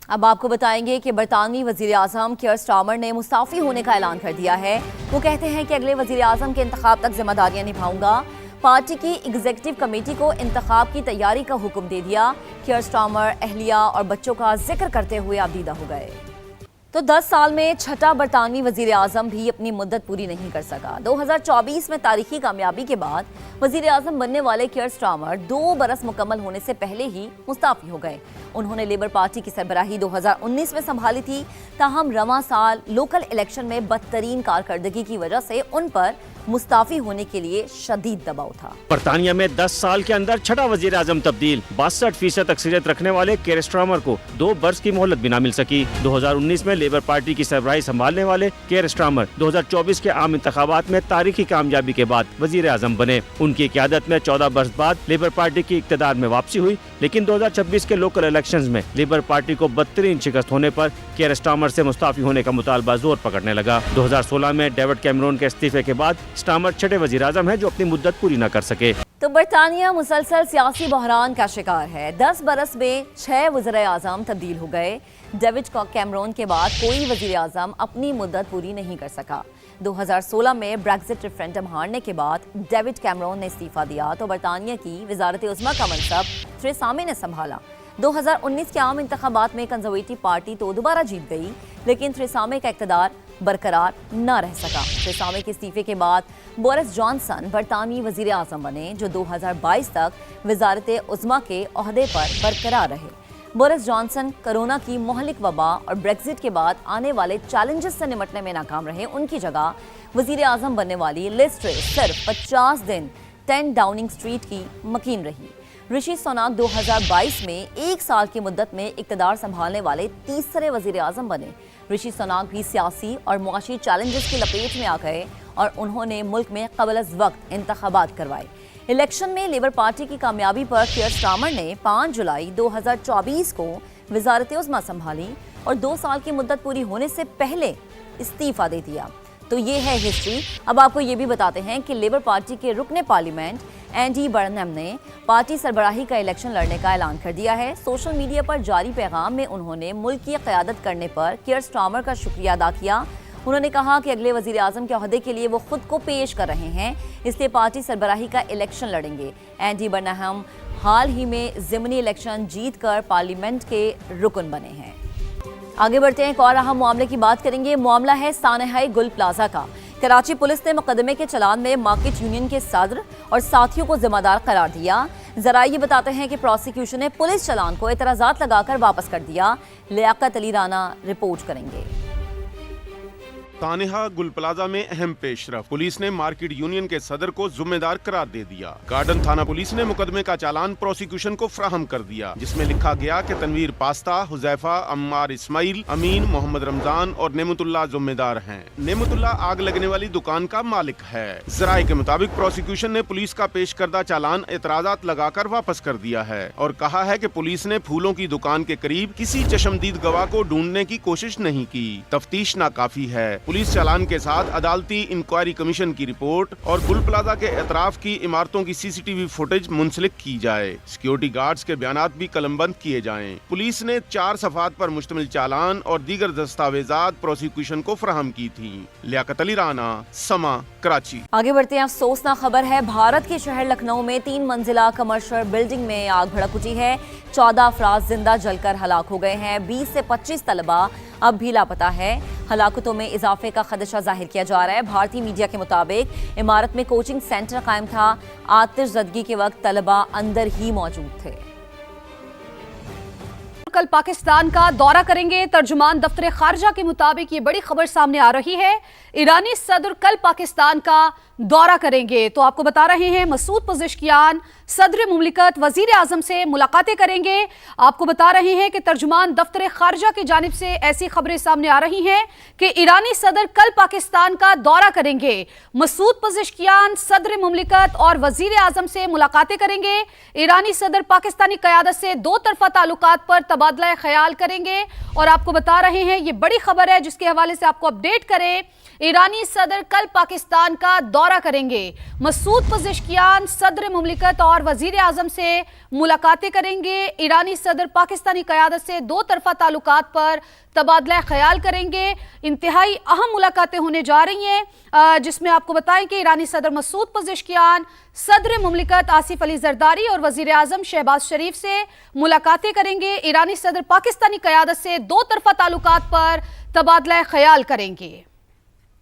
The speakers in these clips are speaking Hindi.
अब आपको बताएंगे कि बरतानवी वजीर आजम कियर स्टारमर ने मुस्ताफी होने का ऐलान कर दिया है। वो कहते हैं कि अगले वजीर आजम के इंतखाब तक जिम्मेदारियां निभाऊंगा। पार्टी की एग्जीक्यूटिव कमेटी को इंतखाब की तैयारी का हुक्म दे दिया। कियर स्टारमर अहलिया और बच्चों का जिक्र करते हुए आबदीदा हो गए। तो 10 साल में छठा बरतानवी वजीर आजम भी अपनी मुद्दत पूरी नहीं कर सका। 2024 में तारीखी कामयाबी के बाद वजीर आजम बनने वाले कियर स्टारमर 2 बरस मुकम्मल होने से पहले ही मुस्ताफी हो गए। उन्होंने लेबर पार्टी की सरबराही 2019 में संभाली थी। ताहम रवां साल लोकल इलेक्शन में बदतरीन कारकर्दगी की वजह से उन पर मुस्ताफी होने के लिए शदीद दबाव था। बरतानिया में 10 साल के अंदर छठा वजीर आजम तब्दील। 62% अक्सरियत रखने वाले कियर स्टारमर को 2 बरस की मोहलत भी न मिल सकी। 2019 में लेबर पार्टी की सरबराही संभालने वाले कियर स्टारमर 2024 के आम इंतखाबात में तारीखी कामयाबी के बाद वजीर आजम बने। उनकी क़यादत में 14 बरस बाद लेबर पार्टी की इक़्तिदार में वापसी हुई, लेकिन 2026 के लोकल इलेक्शंस में लेबर पार्टी को बदतरीन शिकस्त होने पर कियर स्टारमर से मुस्ताफी होने का मुतालबा जोर पकड़ने लगा। 2016 में डेविड कैमरून के इस्तीफे के बाद स्टारमर छठे वजीर आजम है जो अपनी मुद्दत पूरी न कर सके। तो बरतानिया मुसलसल सियासी बहरान का शिकार है। 10 बरस में 6 वज़ीर आज़म तब्दील हो गए। डेविड कैमरून के बाद कोई वज़ीर आज़म अपनी मुद्दत पूरी नहीं कर सका। 2016 में ब्रेक्जिट रेफरेंडम हारने के बाद डेविड कैमरून ने इस्तीफा दिया तो बरतानिया की वजारत उज़्मा का मनसब थेरेसा मे ने संभाला। 2019 के आम इंतखाबात में कंजर्वेटिव पार्टी तो दोबारा जीत गई, लेकिन थेरेसा मे का इक़्तिदार बरकरार न रह सका। थेरेसा मे के इस्तीफे के बाद बोरिस जॉनसन बरतानवी वजीर आजम बने, जो 2022 तक वजारत उज़्मा के ओहदे पर बरकरार रहे। बोरिस जॉनसन कोरोना की मुहलिक वबा और ब्रेक्जिट के बाद आने वाले चैलेंजेस से निपटने में नाकाम रहे। उनकी जगह वजीर आजम बनने वाली लिज ट्रस सिर्फ 50 दिन 10 डाउनिंग स्ट्रीट की मकीन रही। ऋषि सुनाक 2022 में 1 साल की मुद्दत में इक़्तिदार संभालने वाले तीसरे वजीर आजम बने। ऋषि सुनाक भी सियासी और मुआशी चैलेंजेस की लपेट में आ गए और उन्होंने मुल्क में क़ब्ल वक्त इंतखाबात करवाए। इलेक्शन में लेबर पार्टी की कामयाबी पर कियर स्टारमर ने 5 जुलाई 2024 को वजारत उज़्मा संभाली और 2 साल की मुद्दत पूरी होने से पहले इस्तीफा दे दिया। तो ये है हिस्ट्री। अब आपको ये भी बताते हैं कि लेबर पार्टी के रुकने पार्लियामेंट एंडी बर्नहम ने पार्टी सरबराही का इलेक्शन लड़ने का ऐलान कर दिया है। सोशल मीडिया पर जारी पैगाम में उन्होंने मुल्क की क़यादत करने पर कियर स्टारमर का शुक्रिया अदा किया। उन्होंने कहा कि अगले वजीर आजम के ओहदे के लिए वो खुद को पेश कर रहे हैं, इसलिए पार्टी सरबराही का इलेक्शन लड़ेंगे। एंडी बर्नहम हाल ही में ज़िमनी इलेक्शन जीत कर पार्लियामेंट के रुकन बने हैं। आगे बढ़ते हैं, एक और अहम मामले की बात करेंगे। मामला है सानहाई गुल प्लाजा का। कराची पुलिस ने मुकदमे के चलान में मार्केट यूनियन के सदर और साथियों को जिम्मेदार करार दिया। जरा ये बताते हैं कि प्रोसिक्यूशन ने पुलिस चलान को एतराज़ात लगाकर वापस कर दिया। लियाकत अली राना रिपोर्ट करेंगे। सानहा गुल प्लाजा में अहम पेशरफ। पुलिस ने मार्केट यूनियन के सदर को जिम्मेदार करार दे दिया। गार्डन थाना पुलिस ने मुकदमे का चालान प्रोसिक्यूशन को फ्राहम कर दिया, जिसमें लिखा गया कि तनवीर पास्ता, हुजैफा, अम्मार इस्माइल, अमीन, मोहम्मद रमजान और नेमतुल्लाह जिम्मेदार हैं। नेमतुल्लाह आग लगने वाली दुकान का मालिक है। जराये के मुताबिक प्रोसिक्यूशन ने पुलिस का पेश करदा चालान एतराज़ात लगाकर वापस कर दिया है और कहा है कि पुलिस ने फूलों की दुकान के करीब किसी चशमदीद गवाह को ढूंढने की कोशिश नहीं की। तफ्तीश नाकाफी है। पुलिस चालान के साथ अदालती इंक्वायरी कमीशन की रिपोर्ट और गुल प्लाजा के एतराफ की इमारतों की सीसीटीवी फुटेज मुंसलिक की जाए। सिक्योरिटी गार्ड्स के बयानात भी कलमबंद किए जाएं। पुलिस ने 4 सफ़ात पर मुश्तमिल चालान और दीगर दस्तावेजात प्रोसिक्यूशन को फराहम की थी। लियाकत अली राना, समा, कराची। आगे बढ़ते हैं, अफसोसनाक खबर है। भारत के शहर लखनऊ में 3 मंजिला कमर्शियल बिल्डिंग में आग भड़क उठी है। 14 अफराद जिंदा जलकर हलाक हो गए हैं। 20 से 25 तलबा अब भी लापता है। हलाकतों में इजाफे का खदशा जाहिर किया जा रहा है। भारतीय मीडिया के मुताबिक इमारत में कोचिंग सेंटर कायम था। आतिशज़दगी के वक्त तलबा अंदर ही मौजूद थे। कल पाकिस्तान का दौरा करेंगे। तर्जुमान दफ्तर खारजा के मुताबिक ये बड़ी खबर सामने आ रही है। ईरानी सदर कल पाकिस्तान का दौरा करेंगे। तो आपको बता रहे हैं, मसूद पज़ेश्कियान सदर मुमलिकत वजीर आजम से मुलाकातें करेंगे। आपको बता रहे हैं कि तर्जुमान दफ्तर खारजा की जानिब से ऐसी खबरें सामने आ रही हैं कि ईरानी सदर कल पाकिस्तान का दौरा करेंगे। मसूद पज़ेश्कियान सदर मुमलिकत और वजीर आजम से मुलाकातें करेंगे। ईरानी सदर पाकिस्तानी क़यादत से 2 तरफ़ा ताल्लुकात पर तबादला ख्याल करेंगे। और आपको बता रहे हैं, ये बड़ी खबर है जिसके हवाले से आपको अपडेट करें। ईरानी सदर कल पाकिस्तान का दौरा दौरा करेंगे। मसूद पज़ेश्कियान सदर मुमलिकत और वजीर आजम से मुलाकातें करेंगे। ईरानी सदर पाकिस्तानी क़यादत से दो तरफा ताल्लुकात पर तबादला ख्याल करेंगे। इंतहाई अहम मुलाकातें होने जा रही हैं, जिसमें आपको बताएं कि ईरानी सदर मसूद पज़ेश्कियान सदर मुमलिकत आसिफ अली जरदारी और वजीर आजम शहबाज शरीफ से मुलाकातें करेंगे। ईरानी सदर पाकिस्तानी क़यादत से दो तरफा ताल्लुकात पर तबादला ख्याल करेंगे।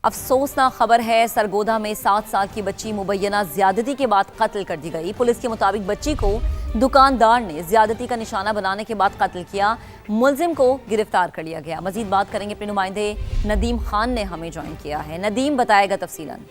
अफसोसनाक खबर है, सरगोदा में 7 साल की बच्ची मुबैना ज्यादती के बाद कत्ल कर दी गई। पुलिस के मुताबिक बच्ची को दुकानदार ने ज्यादती का निशाना बनाने के बाद कत्ल किया। मुलजिम को गिरफ्तार कर लिया गया। मजीद बात करेंगे अपने नुमाइंदे नदीम खान ने हमें ज्वाइन किया है। नदीम बताएगा तफसीलन।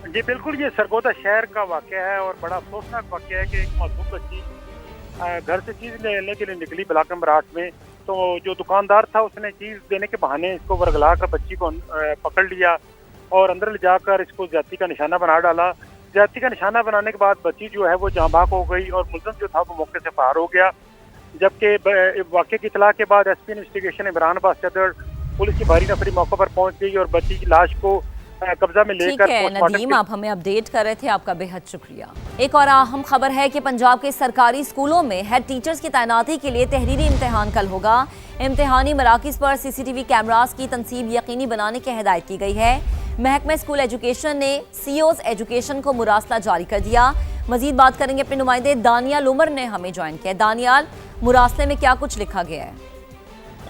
जी बिल्कुल, ये सरगोदा शहर का वाक़या है और बड़ा अफसोसनाक वाक़या है कि एक मासूम बच्ची घर से चीज़ लेने के लिए निकली ब्लॉक नंबर 8 में, तो जो दुकानदार था उसने चीज़ देने के बहाने इसको वर्गला कर बच्ची को पकड़ लिया और अंदर ले जाकर इसको ज्यादती का निशाना बना डाला। ज्यादती का निशाना बनाने के बाद बच्ची जो है वो जहाँ भाग हो गई और मुलज़िम जो था वो मौके से फरार हो गया। जबकि वाक़े की इतला के बाद SP इन्वेस्टिगेशन इमरान अब्बास सदर पुलिस की भारी नफरी मौके पर पहुंच गई और बच्ची की लाश को कब्जा में लेकर। ठीक है नदीम, आप हमें अपडेट कर रहे थे, आपका बेहद शुक्रिया। एक और अहम खबर है कि पंजाब के सरकारी स्कूलों में हेड टीचर्स की तैनाती के लिए तहरीरी इम्तिहान कल होगा। इम्तिहानी मराकिज़ पर CCTV कैमरास की तनसीब यकीनी बनाने की हिदायत की गई है। महकमा स्कूल एजुकेशन ने COs एजुकेशन को मुरासला जारी कर दिया। मजीद बात करेंगे अपने नुमाइंदे दानियाल उमर ने हमें ज्वाइन किया। दानियाल, मुरासले में क्या कुछ लिखा गया है?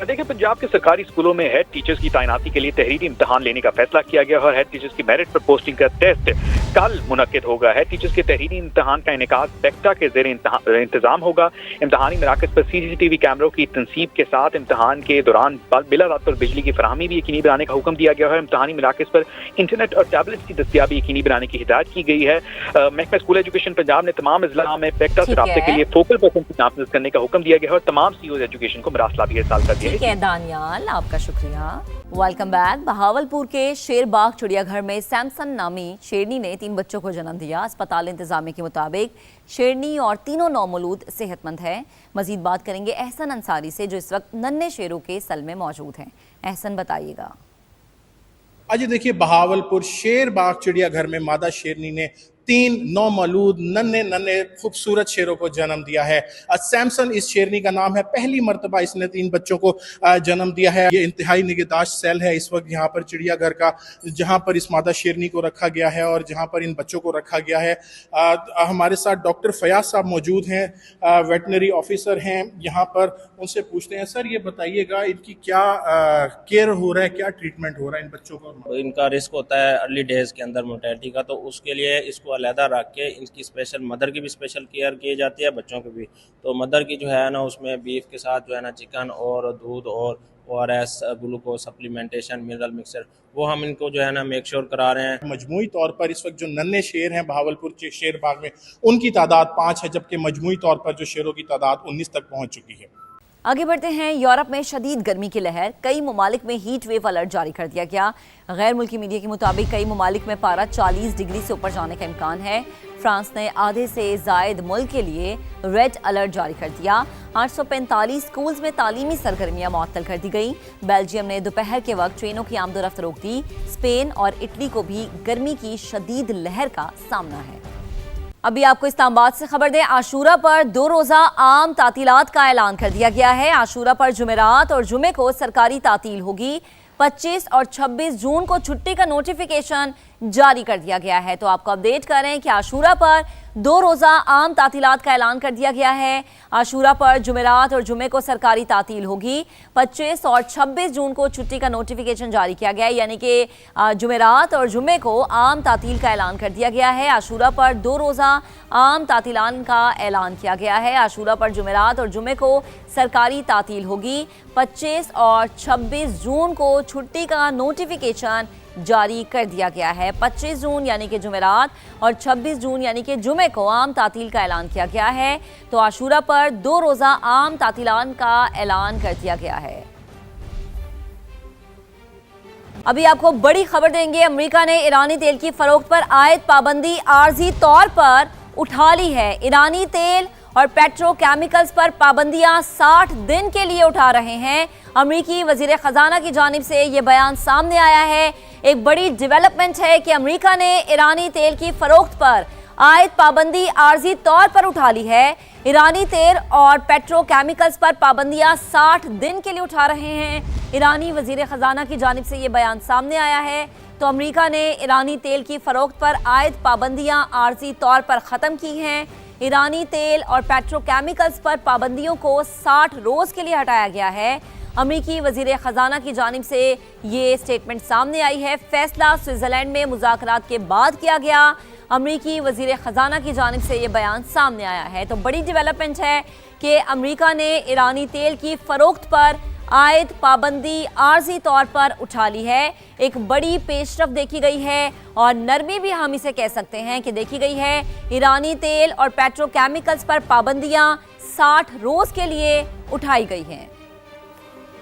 देखिए, पंजाब के सरकारी स्कूलों में हेड टीचर्स की तैनाती के लिए तहरीरी इम्तिहान लेने का फैसला किया गया और हेड टीचर्स की मेरिट पर पोस्टिंग का टेस्ट कल मुनक्किद होगा। हेड टीचर्स के तहरीरी इम्तिहान का इनेकाद पेक्टा के ज़ेरे इंतजाम होगा। इम्तिहानी मराकज़ पर CCTV कैमरों की तनसीब के साथ इम्तिहान के दौरान बिला रात पर बिजली की फराहमी भी यकीनी बनाने का हुक्म दिया गया है। इम्तिहानी मराकज़ पर इंटरनेट और टैबलेट्स की दस्तियाबी यकीनी बनाने की हिदायत की गई है। महकमा स्कूल एजुकेशन पंजाब ने तमाम अजला में पेक्टा से राब्ते के लिए फोकल पर्सन नामजद करने का हुक्म दिया गया है और तमाम COs एजुकेशन को मरासला भी इरसाल कर दिया है। दानियाल, आपका शुक्रिया। Welcome back. बहावलपुर के शेरबाग चिड़ियाघर में सैमसन नामी शेरनी ने 3 बच्चों को जन्म दिया। अस्पताल इंतजामिया के मुताबिक शेरनी और तीनों नौमौलूद सेहतमंद है। मजीद बात करेंगे एहसन अंसारी से, जो इस वक्त नन्हे शेरों के सल में मौजूद हैं। एहसन, बताइएगा। आज देखिए, बहावलपुर शेरबाग चिड़ियाघर में मादा शेरनी ने 3 नौमौलूद नन्हे खूबसूरत शेरों को जन्म दिया है। सैमसन इस शेरनी का नाम है। पहली मर्तबा इसने 3 बच्चों को जन्म दिया है। ये इंतहाई निगहदाश्त सेल है इस वक्त यहाँ पर चिड़ियाघर का, जहाँ पर इस मादा शेरनी को रखा गया है और जहाँ पर इन बच्चों को रखा गया है। हमारे साथ डॉक्टर फयाज साहब मौजूद हैं, वेटनरी ऑफिसर हैं यहाँ पर। उनसे पूछते हैं, सर ये बताइएगा इनकी क्या केयर हो रहा है, क्या ट्रीटमेंट हो रहा है इन बच्चों को? इनका रिस्क होता है अर्ली डेज के अंदर मोर्टेलिटी का, तो उसके लिए इसको अलहदा रख के इनकी स्पेशल मदर की भी स्पेशल केयर की जाती है, बच्चों की भी। तो मदर की जो है ना, उसमें बीफ के साथ जो है ना चिकन और दूध और ORS glucose supplementation mineral mixer वो हम इनको जो है ना मेक श्योर करा रहे हैं। मजमूई तौर पर इस वक्त जो नन्हे शेर हैं बहावलपुर के शेर बाग में, उनकी तादाद 5 है, जबकि मजमूई तौर पर जो शेरों की तादाद 19 तक पहुँच चुकी है। आगे बढ़ते हैं। यूरोप में शदीद गर्मी की लहर, कई ममालिक में हीट वेव अलर्ट जारी कर दिया गया। गैर मुल्की मीडिया के मुताबिक कई ममालिक में पारा 40 डिग्री से ऊपर जाने का इम्कान है। फ्रांस ने आधे से जायद मुल्क के लिए रेड अलर्ट जारी कर दिया। 845 स्कूल्स में तालीमी सरगर्मियां मुअत्तल कर दी गई। बेल्जियम ने दोपहर के वक्त ट्रेनों की आमदोरफ्त रोक दी। स्पेन और इटली को भी गर्मी की शदीद लहर का सामना है। अभी आपको इस्लामाबाद से खबर दें, आशूरा पर 2 रोज़ा आम तातीलात का ऐलान कर दिया गया है। आशूरा पर जुमेरात और जुमे को सरकारी तातील होगी। 25 और 26 जून को छुट्टी का नोटिफिकेशन जारी कर दिया गया है। तो आपको अपडेट कर रहे हैं कि आशूरा पर 2 रोज़ा आम तातीलात का ऐलान कर दिया गया है। आशूरा पर जुमेरात और जुमे को सरकारी तातील होगी। 25 और 26 जून को छुट्टी का नोटिफिकेशन जारी किया गया है, यानी कि जुमेरात और जुमे को आम तातील का ऐलान कर दिया गया है। आशूरा पर 2 रोज़ा आम तातीलान का ऐलान किया गया है। आशूरा पर जुमेरात और जुमे को सरकारी तातील होगी। 25 और 26 जून को छुट्टी का नोटिफिकेशन जारी कर दिया गया है। 25 जून यानी कि जुमेरात और 26 जून यानी कि जुमे को आम तातील का ऐलान किया गया है। तो आशूरा पर 2 रोज़ा आम तातीलान का ऐलान कर दिया गया है। अभी आपको बड़ी खबर देंगे। अमेरिका ने ईरानी तेल की फरोख्त पर आयद पाबंदी आर्जी तौर पर उठा ली है। ईरानी तेल और पेट्रोकेमिकल्स पर पाबंदियां 60 दिन के लिए उठा रहे हैं। अमेरिकी वजीर खजाना की जानिब से ये बयान सामने आया है। एक बड़ी डेवलपमेंट है कि अमेरिका ने ईरानी तेल की फरोख्त पर आयद पाबंदी आर्जी तौर पर उठा ली है। ईरानी तेल और पेट्रोकेमिकल्स पर पाबंदियां 60 दिन के लिए उठा रहे हैं। ईरानी वजीर खजाना की जानिब से ये बयान सामने आया है। तो अमेरिका ने ईरानी तेल की फरोख्त पर आयद पाबंदियां आर्जी तौर पर ख़त्म की हैं। ईरानी तेल और पेट्रोकेमिकल्स पर पाबंदियों को 60 रोज़ के लिए हटाया गया है। अमेरिकी वजीर खजाना की जानिब से ये स्टेटमेंट सामने आई है। फैसला स्विट्जरलैंड में मुज़ाकरात के बाद किया गया। अमेरिकी वजीर खजाना की जानिब से ये बयान सामने आया है। तो बड़ी डेवलपमेंट है कि अमेरिका ने ईरानी तेल की फरोख्त पर आयद पाबंदी आर्जी तौर पर उठा ली है। एक बड़ी पेशरफ देखी गई है और नरमी भी हम इसे कह सकते हैं कि देखी गई है। ईरानी तेल और पेट्रोकेमिकल्स पर पाबंदियां 60 रोज़ के लिए उठाई गई हैं।